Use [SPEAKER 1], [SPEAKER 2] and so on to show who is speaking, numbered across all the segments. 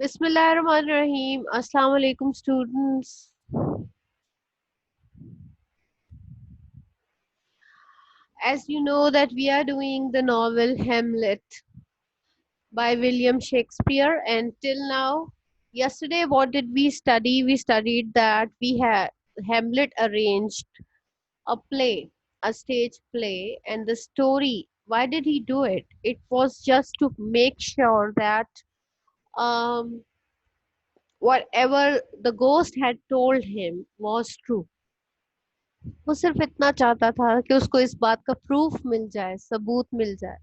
[SPEAKER 1] Bismillahirrahmanirrahim. Assalamu alaikum, students. As you know that we are doing the novel Hamlet by William Shakespeare, and till now, yesterday what did we study? We studied that we had Hamlet arranged a play, a stage play, and the story. Why did he do it? It was just to make sure that um, whatever the ghost had told him was true. वो सिर्फ इतना चाहता था कि उसको इस बात का प्रूफ मिल जाए, सबूत मिल जाए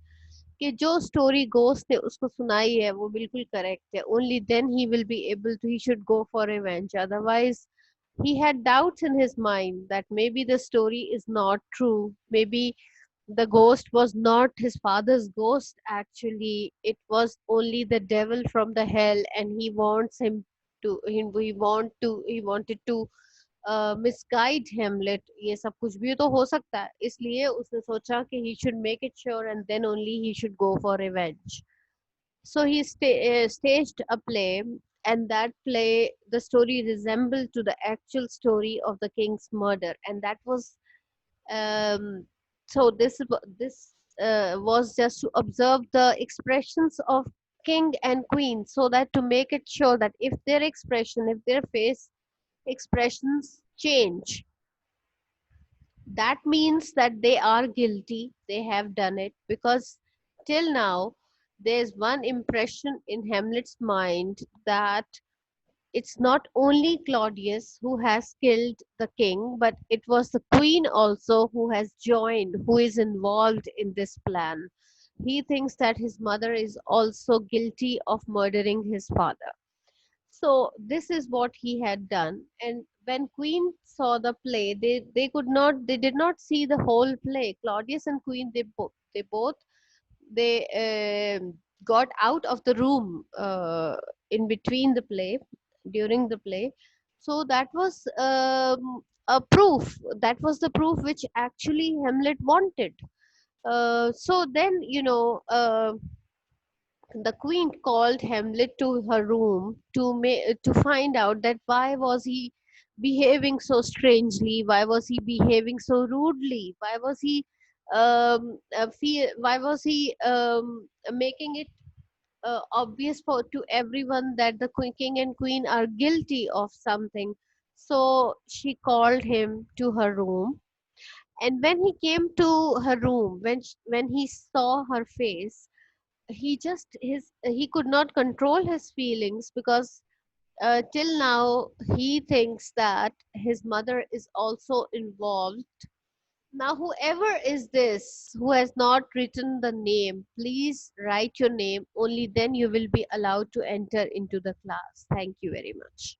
[SPEAKER 1] कि जो स्टोरी गोस्ट ने उसको सुनाई है वो बिल्कुल करेक्ट है. Only then he will be able to, he should go for revenge. Otherwise he had doubts in his mind that maybe the story is not true, maybe the ghost was not his father's ghost, actually it was only the devil from the hell, and he wants him to he wanted to misguide Hamlet. ये सब कुछ भी तो हो सकता है, इसलिए उसने सोचा कि he should make it sure and then only he should go for revenge. So he staged a play, and that play, the story resembled to the actual story of the king's murder, and that was um, so this was just to observe the expressions of king and queen, so that to make it sure that if their expression, if their face expressions change, that means that they are guilty, they have done it. Because till now there's one impression in Hamlet's mind, that it's not only Claudius who has killed the king, but it was the queen also who has joined, who is involved in this plan. He thinks that his mother is also guilty of murdering his father. So this is what he had done. And when Queen saw the play, they did not see the whole play. Claudius and Queen, they got out of the room in between the play, during the play. So that was a proof. That was the proof which actually Hamlet wanted. So then, the queen called Hamlet to her room to find out that why was he behaving so strangely, why was he behaving so rudely, why was he making it obvious for to everyone that the king and queen are guilty of something. So she called him to her room, and when he came to her room, when he saw her face, he could not control his feelings, because till now he thinks that his mother is also involved. Now whoever is this who has not written the name, please write your name, only then you will be allowed to enter into the class. Thank you very much.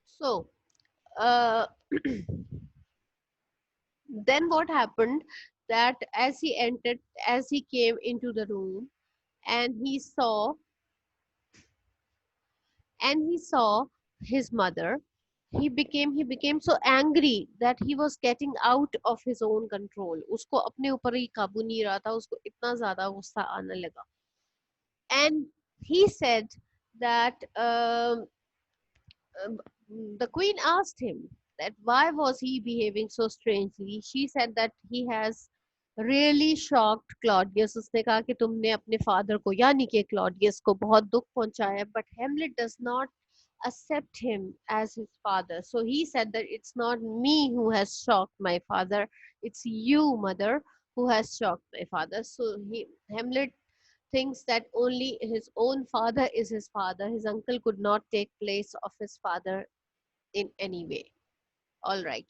[SPEAKER 1] So uh, then what happened, that as he came into the room, and he saw his mother, he became so angry that he was getting out of his own control. उसको अपने ऊपर ही काबू नहीं रहा था, उसको इतना ज्यादा गुस्सा आने लगा. And he said that um, the queen asked him that why was he behaving so strangely. She said that he has really shocked Claudius. उसने कहा कि तुमने अपने फादर को, यानी कि क्लॉडियस को, बहुत दुख पहुंचाया. But Hamlet does not accept him as his father. So he said that it's not me who has shocked my father, it's you, mother, who has shocked my father. So Hamlet thinks that only his own father is his father. His uncle could not take place of his father in any way. All right.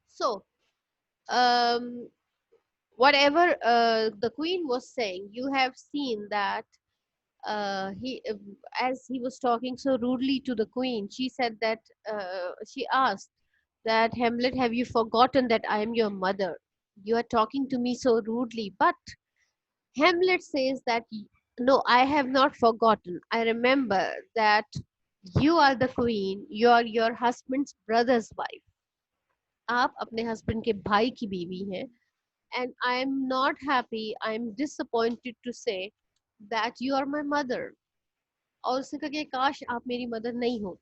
[SPEAKER 1] So, um, whatever the queen was saying, you have seen that as he was talking so rudely to the queen, she said that she asked that, Hamlet, have you forgotten that I am your mother? You are talking to me so rudely. But Hamlet says that, no, I have not forgotten. I remember that you are the queen, you are your husband's brother's wife. आप अपने husband के भाई की बीवी हैं. and I am not happy, I am disappointed to say that you are my mother. और उसने कहा कि काश आप मेरी मदर नहीं हो,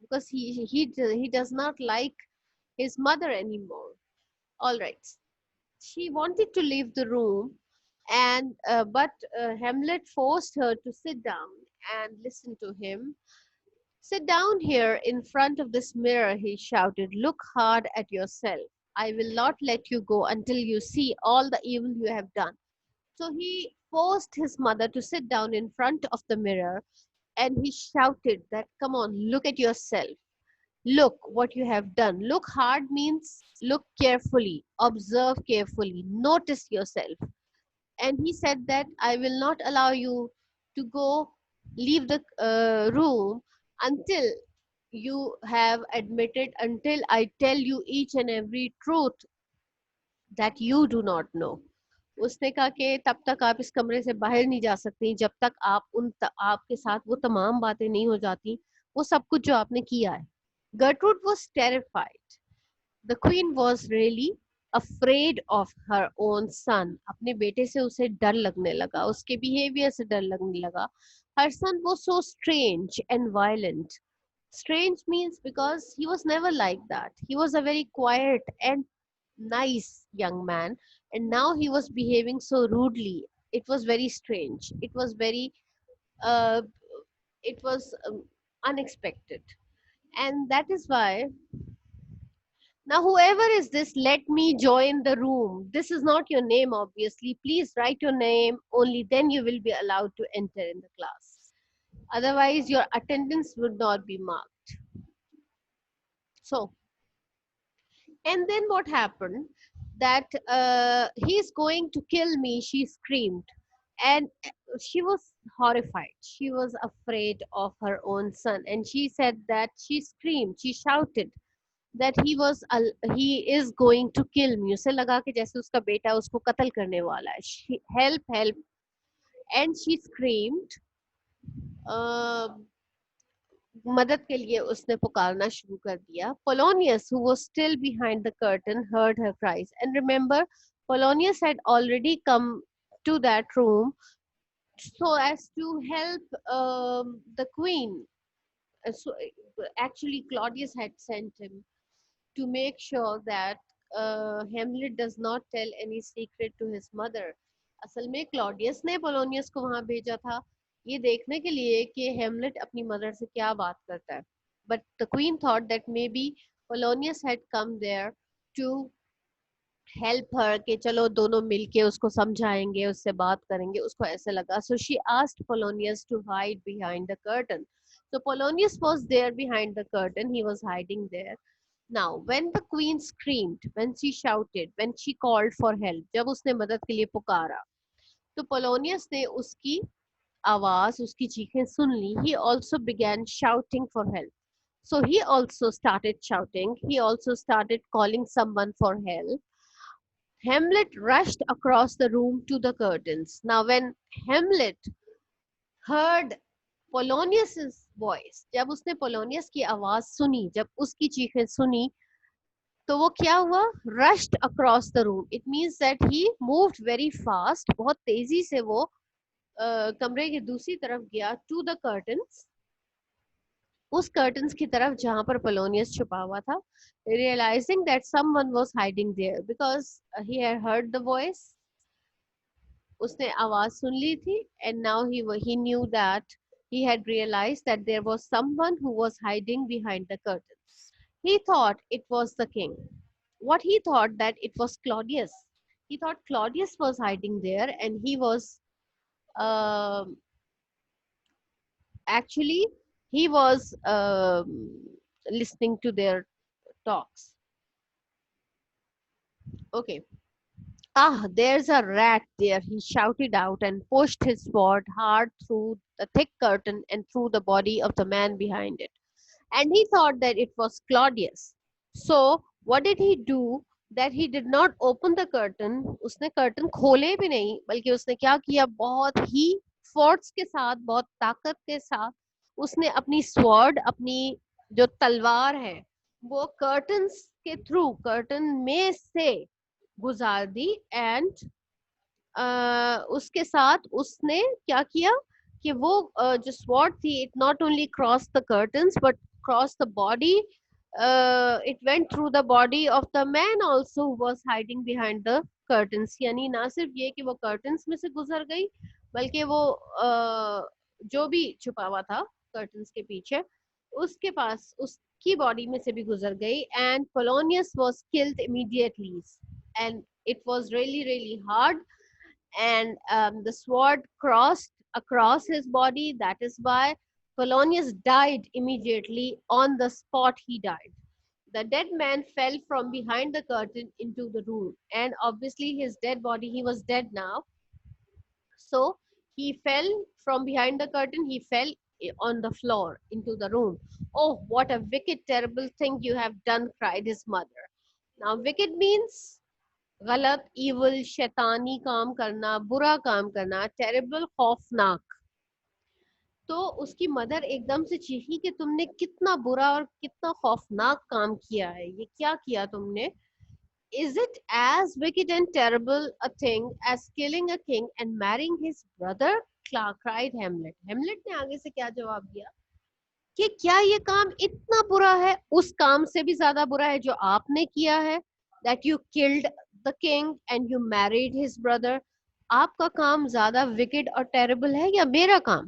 [SPEAKER 1] because he does not like his mother anymore. All right. She wanted to leave the room, and but Hamlet forced her to sit down and listen to him. Sit down here in front of this mirror, he shouted. Look hard at yourself. I will not let you go until you see all the evil you have done. So he forced his mother to sit down in front of the mirror, and he shouted that, come on, look at yourself. Look what you have done. Look hard means look carefully, observe carefully, notice yourself. And he said that I will not allow you to go leave the room until you have admitted, until I tell you each and every truth that you do not know. उसने कहा कि तब तक आप इस कमरे से बाहर नहीं जा सकती जब तक आपके साथ वो तमाम बातें नहीं हो जाती, वो सब कुछ जो आपने किया है. Gertrude was terrified. The queen was really afraid of her own son. अपने बेटे से उसे डर लगने लगा, उसके behavior से डर लगने लगा. Her son was so strange and violent. Strange means because he was never like that. He was a very quiet and nice young man, and now he was behaving so rudely. It was very strange. It was very, uh, it was unexpected. And that is why now, whoever is this, let me join the room. This is not your name, obviously. Please write your name. Only then you will be allowed to enter in the class. Otherwise, your attendance would not be marked. So, and then what happened? That he's going to kill me, she screamed. And she was horrified. She was afraid of her own son. And she said that she screamed, she shouted that he is going to kill me. उसे लगा कि जैसे उसका बेटा उसको कत्ल करने वाला है. Help, help. And she screamed. uh, मदद के लिए उसने पुकारना शुरू कर दिया. Polonius, who was still behind the curtain, heard her cries. And remember, Polonius had already come to that room so as to help the queen. So actually, Claudius had sent him to make sure that Hamlet does not tell any secret to his mother. असल में Claudius ने Polonius को वहां भेजा था ये देखने के लिए कि हेमलेट अपनी मदर से क्या बात करता है. But the queen thought that maybe Polonius had come there to help her कि चलो दोनों मिलके उसको समझाएंगे, उससे बात करेंगे. उसको ऐसे लगा. So she asked Polonius to hide behind the curtain. So Polonius was there behind the curtain. He was hiding there. Now, when the queen screamed, when she shouted, when she called for help, जब उसने मदद के लिए पुकारा, तो Polonius ने उसकी आवाज, उसकी चीखें सुन ली. He also began shouting for help. So he also started shouting. He also started calling someone for help. Hamlet rushed across the room to the curtains. Now, when Hamlet heard Polonius's voice, जब उसने Polonius की आवाज सुनी, जब उसकी चीखें सुनी, तो वो क्या हुआ? Rushed across the room. It means that he moved very fast. बहुत तेजी से वो कमरे की दूसरी तरफ गया टू द कर्टन्स. उस कर्टन्स की तरफ जहां पर पोलोनियस छुपा हुआ था. Realizing that someone was hiding there because he had heard the voice. उसने आवाज सुन ली थी. And now he knew that he had realized that there was someone who was hiding behind the curtain. He thought it was the king. What he thought that it was Claudius. He thought Claudius was hiding there, and he was um actually he was listening to their talks. Okay. Ah, there's a rat there, he shouted out and pushed his sword hard through the thick curtain and through the body of the man behind it. And he thought that it was Claudius. So what did he do? That he did not open the curtain. उसने curtain खोले भी नहीं, बल्कि उसने क्या किया? बहुत ही force के साथ, बहुत ताकत के साथ उसने अपनी sword, अपनी जो तलवार है, वो curtains के through, curtain में से गुजार दी एंड उसके साथ उसने क्या किया कि वो जो स्वॉर्ड थी it not only cross the curtains but cross the body, it went through the body of the man also who was hiding behind the curtains. यानी ना सिर्फ ये कि वो कर्टन्स में से गुजर गई, बल्कि वो जो भी छुपा हुआ था कर्टन्स के पीछे उसके पास उसकी बॉडी में से भी गुजर गई। And Polonius was killed immediately and it was really really hard, and the sword crossed across his body. That is why Polonius died immediately on the spot he died. The dead man fell from behind the curtain into the room, and obviously his dead body, he was dead now, so he fell from behind the curtain, he fell on the floor into the room. Oh, what a wicked, terrible thing you have done, cried his mother. Now, wicked means गलत, evil, शैतानी काम करना, बुरा काम करना, terrible, खौफनाक। तो उसकी मदर एकदम से चीखी कि तुमने कितना बुरा और कितना खौफनाक काम किया है, ये क्या किया तुमने? Is it as wicked and terrible a thing as killing a king and marrying his brother? cried Hamlet. Hamlet ने आगे से क्या जवाब दिया कि क्या ये काम इतना बुरा है, उस काम से भी ज्यादा बुरा है जो आपने किया है, that you killed the king and you married his brother. आपका काम ज्यादा wicked और terrible है या मेरा काम?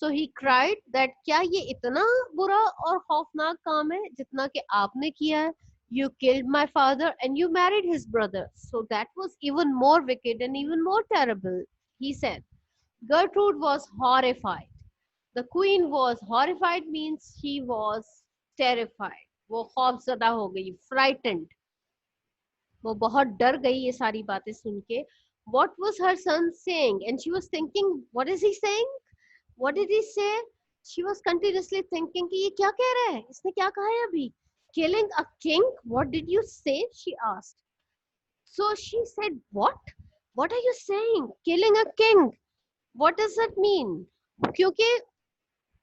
[SPEAKER 1] So he cried that क्या ये इतना बुरा और खौफनाक काम है जितना कि आपने किया है? You killed my father and you married his brother. So that was even more wicked and even more terrible, he said. Gertrude was horrified. The queen was horrified means she was terrified. वो खौफजदा हो गई, frightened. वो बहुत डर गई ये सारी बातें सुन के. What was her son saying? And she was thinking, what is he saying? What did he say? She was continuously thinking कि ये क्या कह रहा है? इसने क्या कहा है अभी? Killing a king? What did you say? She asked. So she said, what? What are you saying? Killing a king? What does that mean? क्योंकि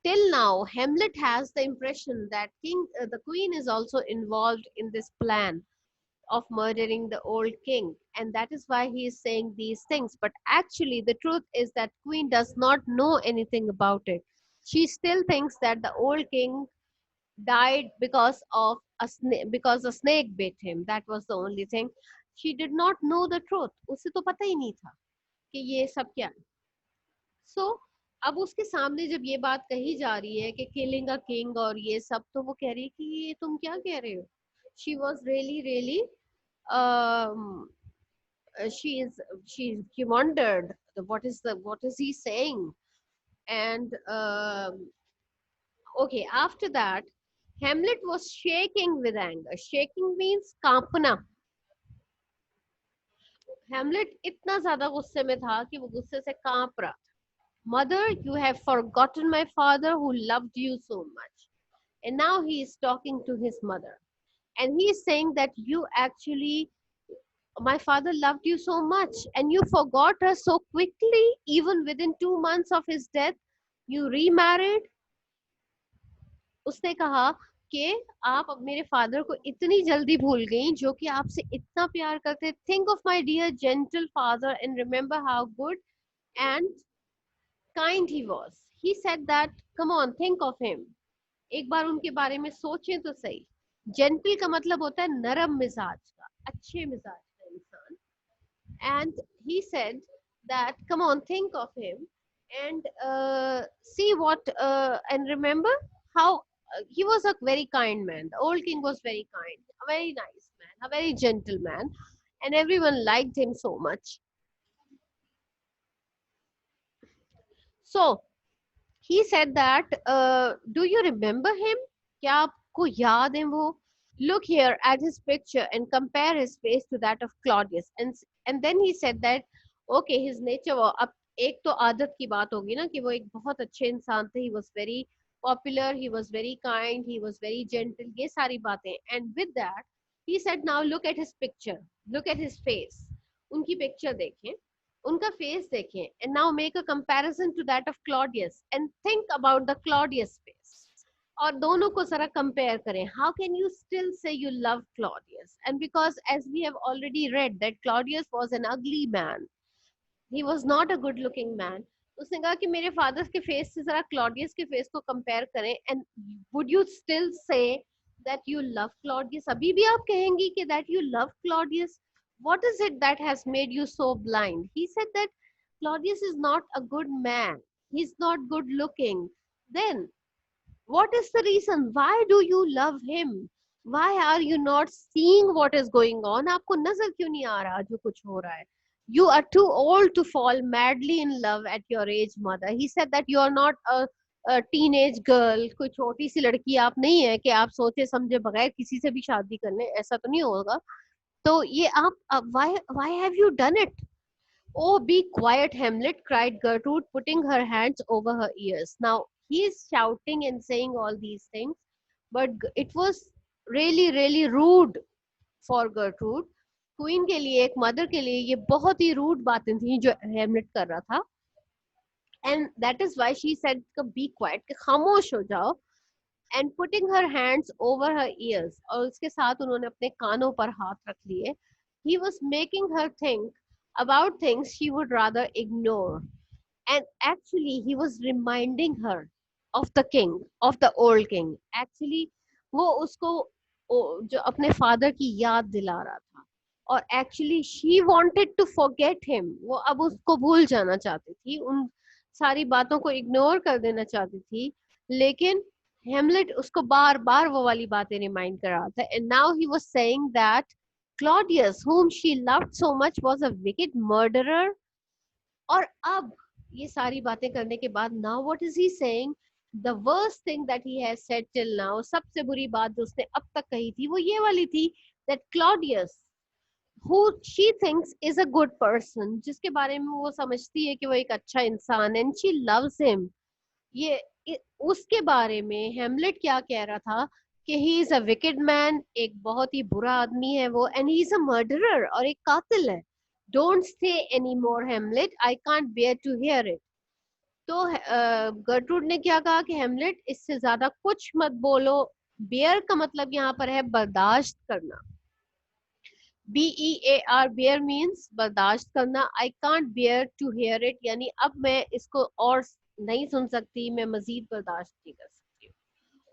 [SPEAKER 1] till now Hamlet has the impression that the queen is also involved in this plan of murdering the old king, and that is why he is saying these things. But actually the truth is that queen does not know anything about it. She still thinks that the old king died because of because a snake bit him. That was the only thing. She did not know the truth. उसे तो पता ही नहीं था कि ये सब क्या है. So अब उसके सामने जब ये बात कही जा रही है कि killing a king और ये सब, तो वो कह रही है कि ये तुम क्या कह रहे हो? She was really um, she wondered what is he saying. And okay, after that Hamlet was shaking with anger. Shaking means कांपना. Hamlet इतना ज्यादा गुस्से में था कि वो गुस्से से कांप रहा. Mother, you have forgotten my father who loved you so much. And now he is talking to his mother. And he is saying that you actually, my father loved you so much and you forgot her so quickly, even within 2 months of his death, you remarried. उसने कहा कि आप अब मेरे father को इतनी जल्दी भूल गई जो कि आपसे इतना प्यार करते. Think of my dear gentle father and remember how good and kind he was. He said that, come on, think of him. एक बार उनके बारे में सोचें तो सही. Gentle का मतलब होता है नरम मिजाज का, अच्छे मिजाज का इंसान. And he said that, come on, think of him and see what and remember how he was a very kind man. The old king was very kind, a very nice man, a very gentle man, and everyone liked him so much. So he said that, do you remember him? क्या आपको याद है वो? Look here at his picture and compare his face to that of Claudius. And then he said that, okay, his nature was, अब एक तो आदत की बात होगी ना कि वो एक बहुत अच्छे इंसान थे. He was very popular, he was very kind, he was very gentle, ये सारी बातें. And with that he said, now look at his picture, look at his face. उनकी picture देखें, उनका face देखें, and now make a comparison to that of Claudius and think about the Claudius face. और दोनों को जरा compare करें. How can you still say you love Claudius? And because as we have already read that Claudius was an ugly man, he was not a good looking man. उसने कहा कि मेरे father के फेस से जरा Claudius के face को compare करें, and would you still say that you love Claudius? अभी भी आप कहेंगी कि that you love Claudius? what is it that has made you so blind? He said that Claudius is not a good man, he's not good looking. Then what is the reason? Why do you love him? Why are you not seeing what is going on? आपको नजर क्यों नहीं आ रहा जो कुछ हो रहा है? You are too old to fall madly in love at your age, mother. He said that you are not a teenage girl. कोई छोटी सी लड़की आप नहीं है कि आप सोचे समझे बगैर किसी से भी शादी कर लें. ऐसा तो नहीं होगा. तो ये आप why have you done it? Oh, be quiet, Hamlet, cried Gertrude, putting her hands over her ears. Now, he is shouting and saying all these things, but it was really, really rude for Gertrude. Queen के लिए, एक mother के लिए ये बहुत ही rude बातें थी जो हेमलेट कर रहा था. And that is why she said be quiet, कि खामोश हो जाओ. And putting her hands over her ears, और उसके साथ उन्होंने अपने कानों पर हाथ रख लिए. He was making her think about things she would rather ignore. And actually, he was reminding her of the king, of the old king. Actually, वो उसको जो अपने फादर की याद दिला रहा था. और actually she wanted to forget him. वो अब उसको भूल जाना चाहती थी, उन सारी बातों को इग्नोर कर देना चाहती थी. लेकिन हेमलेट उसको बार बार वो वाली बातें रिमाइंड कर रहा था. And now he was saying that Claudius, whom she loved so much, was a wicked murderer. और अब ये सारी बातें करने के बाद now what is he saying? The worst thing that he has said till now, सबसे बुरी बात जो उसने अब तक कही थी वो ये वाली थी, that Claudius, who she thinks is a good person, जिसके बारे में वो समझती है कि वो एक अच्छा इंसान, and she loves him. उसके बारे में हेमलेट क्या कह रहा था कि he is a wicked man, एक बहुत ही बुरा आदमी है वो, and he is a murderer, और एक कातिल है. Don't say any more Hamlet, I can't bear to hear it. तो गर्ट्रूड ने क्या कहा कि हेमलेट इससे ज्यादा कुछ मत बोलो. बेयर का मतलब यहाँ पर है बर्दाश्त करना. BEAR, बेयर मीन्स बर्दाश्त करना. I can't bear to hear it, यानी अब मैं इसको और नहीं सुन सकती, मैं मजीद बर्दाश्त नहीं कर सकती.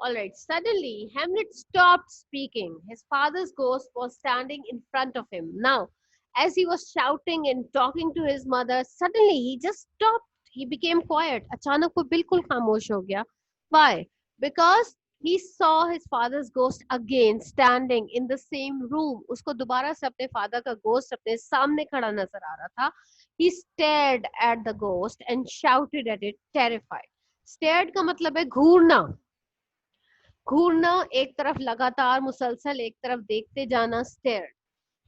[SPEAKER 1] All right. Suddenly, Hamlet stopped speaking. His father's ghost was standing in front of him. Now, as he was shouting and talking to his mother, suddenly he just stopped. He became quiet. अचानक वो बिल्कुल खामोश हो गया. Why? Because he saw his father's ghost again standing in the same room. उसको दोबारा से अपने father का ghost अपने सामने खड़ा नजर आ रहा था. He stared at the ghost and shouted at it, terrified. Stared का मतलब है घूरना. घूरना, एक तरफ लगातार मुसलसल एक तरफ देखते जाना, स्टेयर.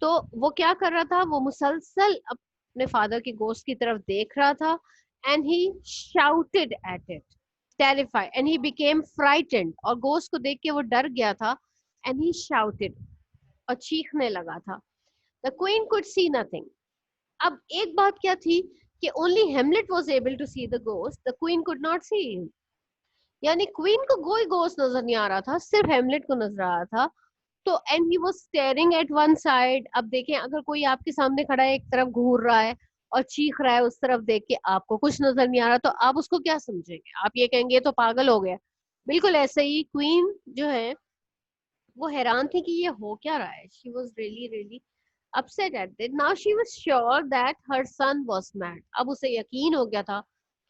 [SPEAKER 1] तो वो क्या कर रहा था? वो मुसलसल अपने फादर के गोश्त की तरफ देख रहा था. And he shouted at it, terrified, and he became frightened. और गोश्त को देख के वो डर गया था. एंड ही शाउटेड, और चीखने लगा था. The queen could see nothing. अब एक बात क्या थी कि only Hamlet was able to see the ghost, the queen could not see. यानी क्वीन को कोई गोश्त नजर नहीं आ रहा था, सिर्फ हेमलेट को नजर आ रहा था. तो and he was staring at one side. अब देखें, अगर कोई आपके सामने खड़ा है, एक तरफ घूर रहा है और चीख रहा है, उस तरफ देख के आपको कुछ नजर नहीं आ रहा, तो आप उसको क्या समझेंगे? आप ये कहेंगे तो पागल हो गया. बिल्कुल ऐसे ही क्वीन जो है वो हैरान थी कि ये हो क्या रहा है. She was really really upset at it. Now she was sure that her son was mad. अब उसे यकीन हो गया था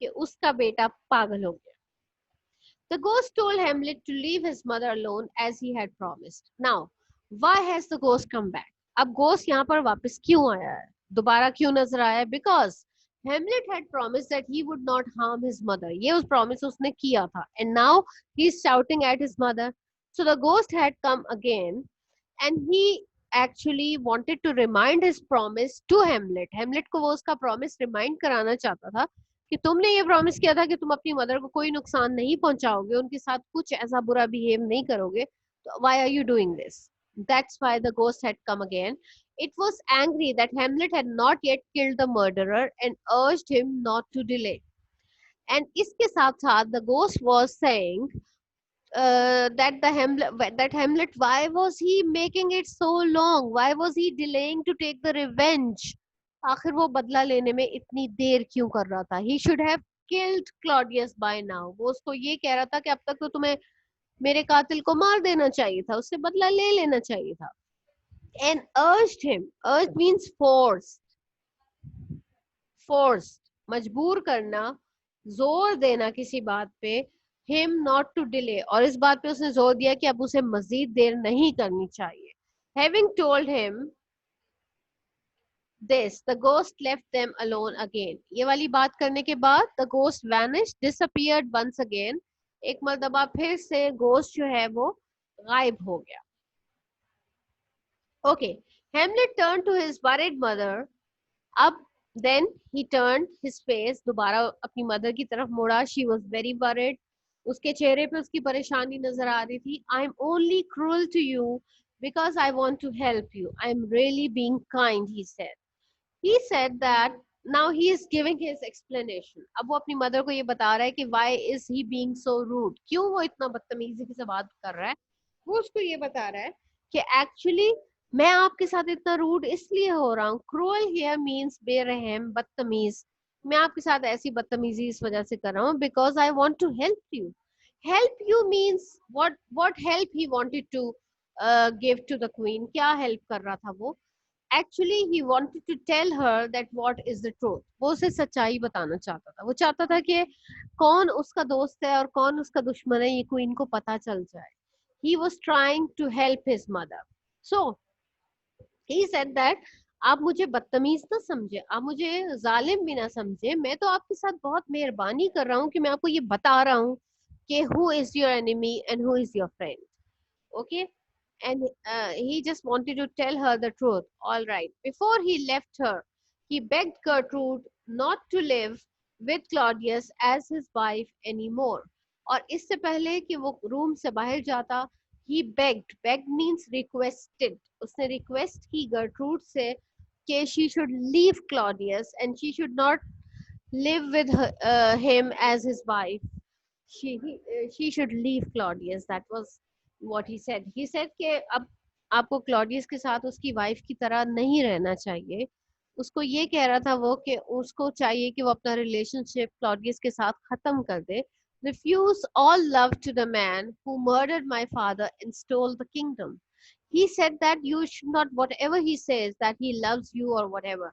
[SPEAKER 1] कि उसका बेटा पागल हो गया. The ghost told Hamlet to leave his mother alone as he had promised. Now, why has the ghost come back? अब ghost यहाँ पर वापस क्यों आया है? दोबारा क्यों नजर आया है? Because Hamlet had promised that he would not harm his mother. ये उस promise उसने किया था. And now he's shouting at his mother. So the ghost had come again, and he actually wanted to remind his promise to Hamlet. Hamlet को वो उसका promise remind कराना चाहता था कि तुमने ये प्रॉमिस किया था कि तुम अपनी मदर को कोई नुकसान नहीं पहुंचाओगे, उनके साथ कुछ ऐसा बुरा बिहेव नहीं करोगे. तो why are you doing this? That's why the ghost had come again. It was angry that Hamlet had not yet killed the murderer and urged him not to delay. And इसके साथ साथ the ghost was saying that Hamlet, why was he making it so long? Why was he delaying to take the revenge? आखिर वो बदला लेने में इतनी देर क्यों कर रहा था? He should have killed Claudius by now. वो उसको ये कह रहा था कि अब तक तो तुम्हें मेरे कातिल को मार देना चाहिए था, उससे बदला ले लेना चाहिए था. And urged him. Urged means forced, मजबूर करना, जोर देना किसी बात पे, him not to delay, और इस बात पे उसने जोर दिया कि अब उसे मजीद देर नहीं करनी चाहिए. Having told him this, the ghost left them alone again. ये वाली बात करने के बाद the ghost vanished, disappeared once again. एक मर्तबा फिर से ghost जो है वो गायब हो गया. Okay, Hamlet turned to his worried mother. अब then he turned his face, दोबारा अपनी मदर की तरफ मुड़ा. She was very worried. उसके चेहरे पे उसकी परेशानी नजर आ रही थी. I am only cruel to you because I want to help you. I am really being kind, he said. He said that now he is giving his explanation. अब वो अपनी मदर को ये बता रहा है कि why is he being so rude? क्यों वो इतना बदतमीजी से बात कर रहा है? वो उसको ये बता रहा है कि actually मैं आपके साथ इतना रूड इसलिए हो रहा हूँ. क्रूअल हियर मीन्स बेरहम, बदतमीज. मैं आपके साथ ऐसी बदतमीजी इस वजह से कर रहा हूँ because I want to help you. Help you means what help he wanted to give to the queen. क्या हेल्प कर रहा था वो? Actually he wanted to tell her that what is the truth. वो उसे सच्चाई बताना चाहता था. वो चाहता था कि कौन उसका दोस्त है और कौन उसका दुश्मन है ये क्वीन को पता चल जाए. He was trying to help his mother. So he said that आप मुझे बदतमीज ना समझे, आप मुझे जालिम भी ना समझे. मैं तो आपके साथ बहुत मेहरबानी कर रहा हूँ कि मैं आपको ये बता रहा हूँ कि who is your enemy and who is your friend. Okay, and he just wanted to tell her the truth. All right, before he left her, he begged Gertrude not to live with Claudius as his wife anymore. और इससे पहले कि वो room से बाहर जाता, he begged means requested. उसने request की Gertrude से कि she should leave Claudius and she should not live with him as his wife. She should leave Claudius. That was what he said. He said कि अब आपको Claudius के साथ उसकी वाइफ की तरह नहीं रहना चाहिए. उसको ये कह रहा था वो कि उसको चाहिए कि वो अपना रिलेशनशिप क्लॉडियस के साथ खत्म कर दे. Refuse all love to the man who murdered my father and stole the kingdom. He said that you should not, whatever he says, that he loves you or whatever.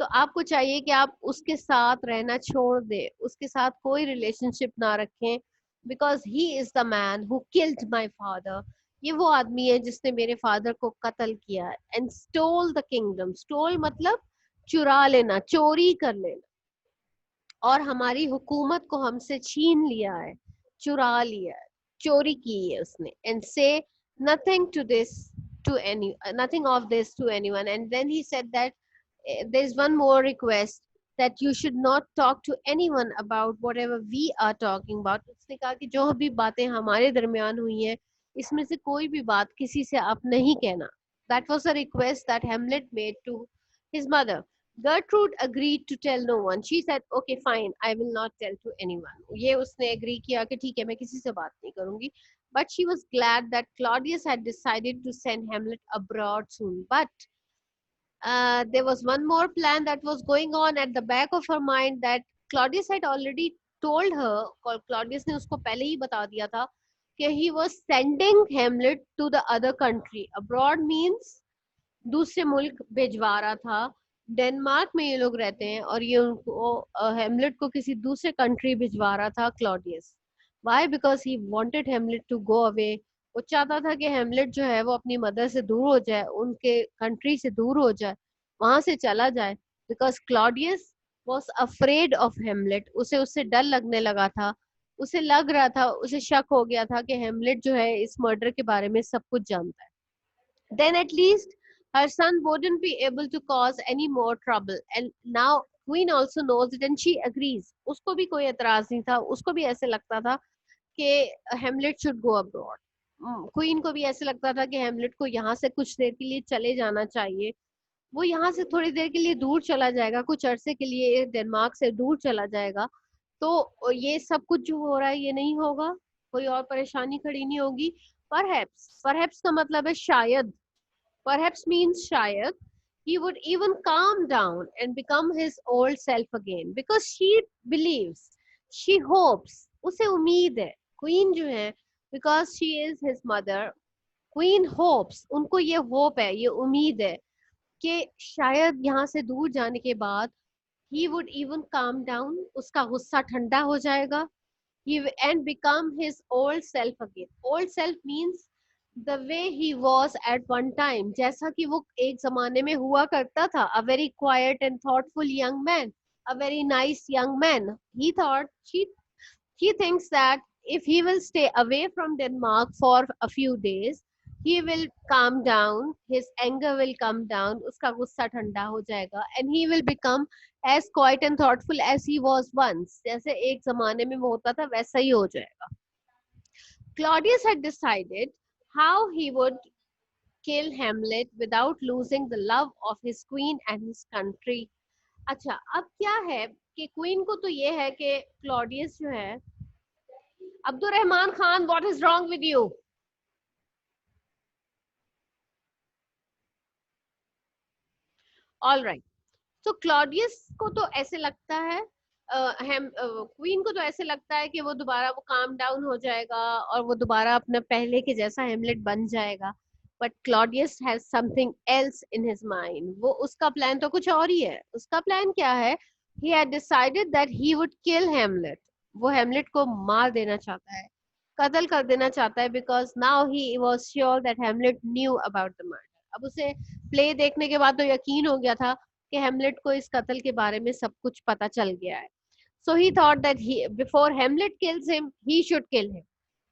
[SPEAKER 1] तो आपको चाहिए कि आप उसके साथ रहना छोड़ दे, उसके साथ कोई रिलेशनशिप ना रखें, because he is the man who killed my father. ये वो आदमी है जिसने मेरे फादर को कत्ल किया है. And stole the kingdom. Stole मतलब चुरा लेना, चोरी कर लेना. और हमारी हुकूमत को हमसे छीन लिया है, चुरा लिया है, चोरी की है उसने. एंड से nothing to this to any nothing of this to anyone. And then he said that there's one more request, that you should not talk to anyone about whatever we are talking about. उसने कहा कि जो भी बातें हमारे दरमियान हुई हैं इसमें से कोई भी बात किसी से आप नहीं कहना. That was a request that Hamlet made to his mother. Gertrude agreed to tell no one. She said, okay, fine, I will not tell to anyone. ये उसने agree किया कि ठीक है मैं किसी से बात नहीं करूंगी. But she was glad that Claudius had decided to send Hamlet abroad soon. But there was one more plan that was going on at the back of her mind, that Claudius had already told her. Claudius ने उसको पहले ही बता दिया था कि he was sending Hamlet to the other country. Abroad means दूसरे मुल्क भिजवा रहा था. डेनमार्क में ये लोग रहते हैं और ये उनको हेमलेट को किसी दूसरे कंट्री भिजवा रहा था Claudius. Why? Because he wanted Hamlet to go away. वो चाहता था कि हेमलेट जो है वो अपनी मदर से दूर हो जाए, उनके कंट्री से दूर हो जाए, वहां से चला जाए. Because Claudius was afraid of Hamlet. उसे उससे डर लगने लगा था. उसे लग रहा था, उसे शक हो गया था कि हेमलेट जो है इस मर्डर के बारे में सब कुछ जानता है. Then at least her son wouldn't be able to cause any more trouble. And now Queen also knows it and she agrees. उसको भी कोई एतराज नहीं था. उसको भी ऐसे लगता था कि हेमलेट शुड गो अब्रॉड. क्वीन को भी ऐसे लगता था कि हेमलेट को यहाँ से कुछ देर के लिए चले जाना चाहिए. वो यहाँ से थोड़ी देर के लिए दूर चला जाएगा, कुछ अरसे के लिए डेनमार्क से दूर चला जाएगा, तो ये सब कुछ जो हो रहा है ये नहीं होगा. कोई और परेशानी खड़ी नहीं होगी. परहैप्स का मतलब है शायद. Perhaps means shayad he would even calm down and become his old self again because she believes, she hopes, उसे उम्मीद है. Queen जो है, because she is his mother, Queen hopes, उनको ये hope है, ये उम्मीद है कि शायद यहाँ से दूर जाने के बाद he would even calm down, उसका गुस्सा ठंडा हो जाएगा. And become his old self again. Old self means the way he was at one time, जैसा कि वो एक जमाने में हुआ करता था. A very quiet and thoughtful young man, a very nice young man. He thinks that if he will stay away from Denmark for a few days, he will calm down, his anger will come down, उसका गुस्सा ठंडा हो जाएगा, and he will become as quiet and thoughtful as he was once. जैसे एक जमाने में वो होता था वैसा ही हो जाएगा. Claudius had decided how he would kill Hamlet without losing the love of his queen and his country. अच्छा, अब क्या है कि क्वीन को तो ये है कि क्लॉडियस जो है, Abdul Rahman Khan, what is wrong with you? All right. तो क्लॉडियस को तो ऐसे लगता है, क्वीन को तो ऐसे लगता है कि वो दोबारा वो काम डाउन हो जाएगा और वो दोबारा अपना पहले के जैसा हेमलेट बन जाएगा. But Claudius has something else in his mind. वो उसका प्लान तो कुछ और ही है. उसका प्लान क्या है? He had decided that he would kill Hamlet. वो हेमलेट को मार देना चाहता है, कत्ल कर देना चाहता है, because now he was sure that Hamlet knew about the murder. अब उसे प्ले देखने के बाद तो यकीन हो गया था कि हेमलेट को इस कत्ल के बारे में सब कुछ पता चल गया है. So he thought that he before Hamlet kills him he should kill him.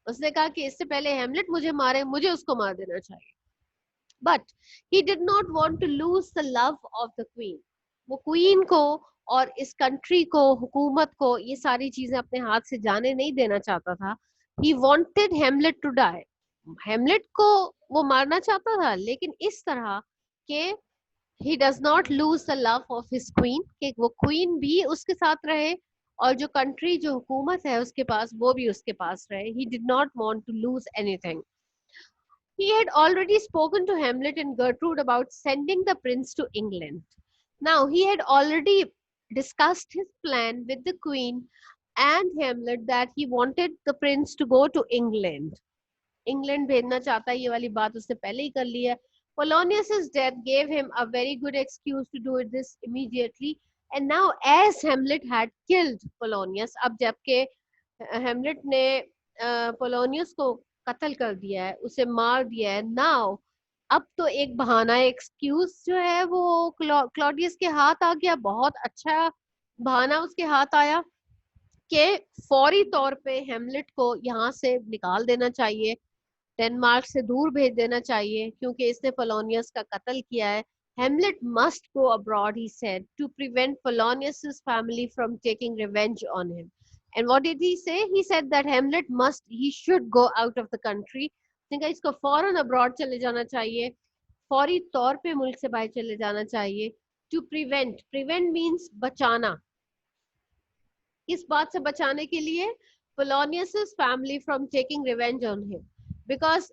[SPEAKER 1] उसने कहा कि इससे पहले हेमलेट मुझे मारे, मुझे उसको मार देना चाहिए. But he did not want to lose the love of the queen. वो क्वीन को और इस कंट्री को, हुकूमत को, ये सारी चीजें अपने हाथ से जाने नहीं देना चाहता था. He wanted Hamlet to die. Hamlet को वो मारना चाहता था, लेकिन इस तरह के he does not lose the love of his queen, कि वो क्वीन भी उसके साथ रहे और जो कंट्री, जो हुकूमत है उसके पास, वो भी उसके पास रहे. he did not want to lose anything. He had already spoken to Hamlet and Gertrude about sending the prince to England. Now he had already discussed his plan with the queen and Hamlet that he wanted the prince to go to England. England भेजना चाहता है, ये वाली बात उसने पहले ही कर ली है. Polonius's death gave him a very good excuse to do this immediately. And now, as Hamlet had killed Polonius, अब जबकि हेमलेट ने पोलोनियस को कत्ल कर दिया है, उसे मार दिया है, नाउ अब तो एक बहाना, एक्सक्यूज जो है वो क्लॉडियस के हाथ आ गया. बहुत अच्छा बहाना उसके हाथ आया कि फौरी तौर पे हेमलेट को यहाँ से निकाल देना चाहिए, डेनमार्क से दूर भेज देना चाहिए, क्योंकि इसने पोलोनियस का कत्ल किया है. Hamlet must go abroad, he said, to prevent Polonius's family from taking revenge on him. And what did he say? He said that he should go out of the country. कहा इसको फौरन abroad चले जाना चाहिए, फौरी तौर पे मुल्क से बाहर चले जाना चाहिए. To prevent means बचाना. इस बात से बचाने के लिए Polonius's family from taking revenge on him. Because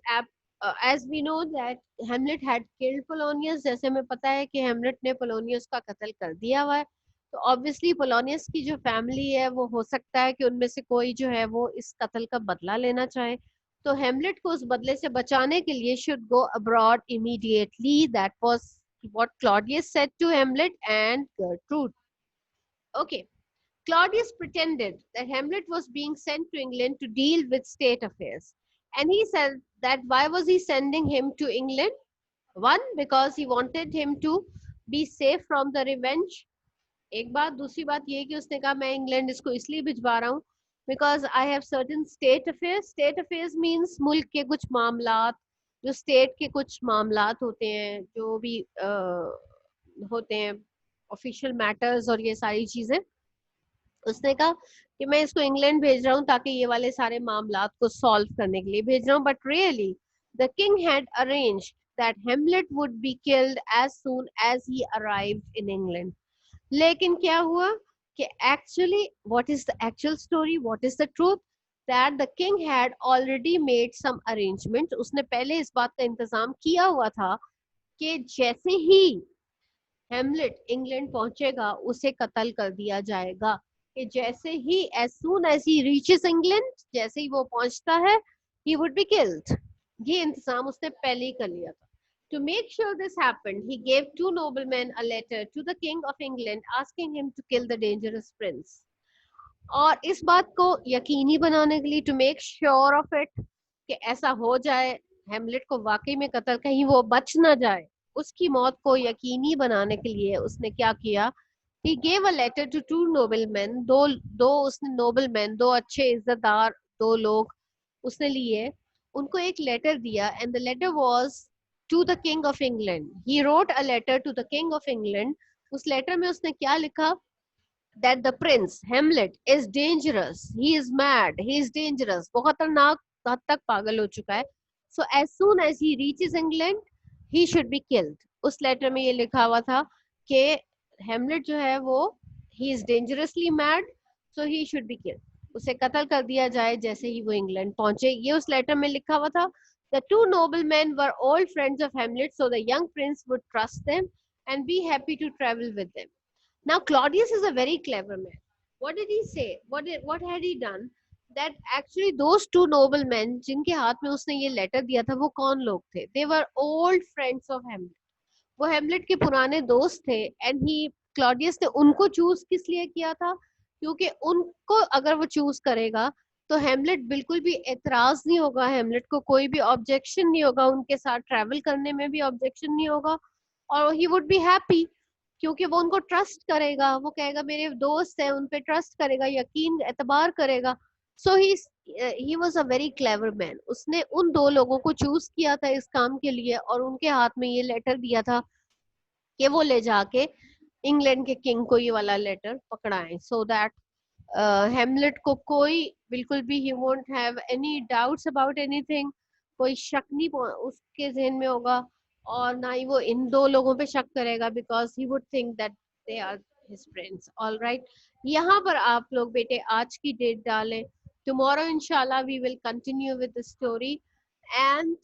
[SPEAKER 1] as we know that Hamlet had killed Polonius, जैसे हमें पता है कि हेमलेट ने पोलोनियस का कत्ल कर दिया हुआ है, तो ऑब्वियसली पोलोनियस की जो फैमिली है वो हो सकता है कि उनमें से कोई जो है वो इस कत्ल का बदला लेना चाहे. तो हेमलेट को उस बदले से बचाने के लिए should go abroad immediately. That was what Claudius said to Hamlet and Gertrude. Okay. Claudius pretended that Hamlet was being sent to England to deal with state affairs. And he said that why was he sending him to England? One, because he wanted him to be safe from the revenge. एक बात. दूसरी बात ये कि उसने कहा मैं England इसको इसलिए भिजवा रहा हूँ because I have certain state affairs. State affairs means मुल्क के कुछ मामलात, जो स्टेट के कुछ मामलात होते हैं, जो भी होते हैं, ऑफिशियल मैटर्स और ये सारी चीजें. उसने कहा कि मैं इसको इंग्लैंड भेज रहा हूँ ताकि ये वाले सारे मामलात को सॉल्व करने के लिए भेज रहा हूँ. But really the king had arranged that Hamlet would be killed as soon as he arrived in England. लेकिन क्या हुआ कि actually what is the actual story, what is the truth? that the king had already made some arrangement. उसने पहले इस बात का इंतजाम किया हुआ था कि जैसे ही हेमलेट इंग्लैंड पहुंचेगा उसे कत्ल कर दिया जाएगा, कि जैसे ही as soon as he reaches England, जैसे ही वो पहुंचता है, ही वुड बी किल्ड। ये इंतजाम उसने पहले ही कर लिया था। To make sure this happened, he gave two noblemen a letter to the king of England asking him to kill the dangerous prince. और इस बात को यकीनी बनाने के लिए, to make sure of it, कि ऐसा हो जाए, हेमलेट को वाकई में कत्ल, कहीं वो बच ना जाए, उसकी मौत को यकीनी बनाने के लिए उसने क्या किया, he gave a letter to two noblemen, दो उसने noblemen, दो अच्छे इज्जतदार, दो लोग उसने लिए, उनको एक लेटर दिया, and the letter was to the king of England. He wrote a letter to the king of England. उस लेटर में उसने क्या लिखा, that the prince Hamlet is dangerous, he is mad, he is dangerous, वो खतरनाक हद तक पागल हो चुका है, so as soon as he reaches England he should be killed. उस लेटर में ये लिखा हुआ था कि हेमलेट जो है वो he is dangerously mad, so he should be killed, उसे कत्ल कर दिया जाए जैसे ही वो इंग्लैंड पहुंचे, ये उस लेटर में लिखा हुआ था। The two noblemen were old friends of Hamlet, so the young prince would trust them and be happy to travel with them. Now Claudius is a very clever man. What did he say? What had he done? That actually those two noblemen जिनके हाथ में उसने ये letter दिया था, वो कौन लोग थे? They were old friends of Hamlet. वो हेमलेट के पुराने दोस्त थे, एंड ही क्लॉडियस ने उनको चूज किस लिए किया था? क्योंकि उनको अगर वो चूज करेगा तो हेमलेट बिल्कुल भी एतराज नहीं होगा, हेमलेट को कोई भी ऑब्जेक्शन नहीं होगा, उनके साथ ट्रैवल करने में भी ऑब्जेक्शन नहीं होगा, और ही वुड बी हैप्पी, क्योंकि वो उनको ट्रस्ट करेगा, वो कहेगा मेरे दोस्त है, उन पे ट्रस्ट करेगा, यकीन एतबार करेगा। So he was a very clever man. उसने उन दो लोगों को चूज किया था इस काम के लिए, और उनके हाथ में ये लेटर दिया था कि वो ले जाके इंग्लैंड के किंग को ये वाला लेटर पकड़ाएं, सो दैट हेमलेट को कोई बिल्कुल भी he won't have any doubts about anything, कोई शक नहीं उसके जहन में होगा, और ना ही वो इन दो लोगों पे शक करेगा, because he would think that they are his friends. All right, यहाँ पर आप लोग बेटे आज की डेट डालें, टुमारो इंशाल्लाह we will continue with the story, and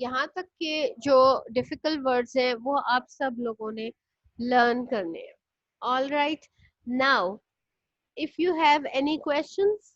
[SPEAKER 1] यहाँ तक के जो डिफिकल्ट वर्ड्स हैं वो आप सब लोगों ने लर्न करने हैं। All right, now if you have any questions,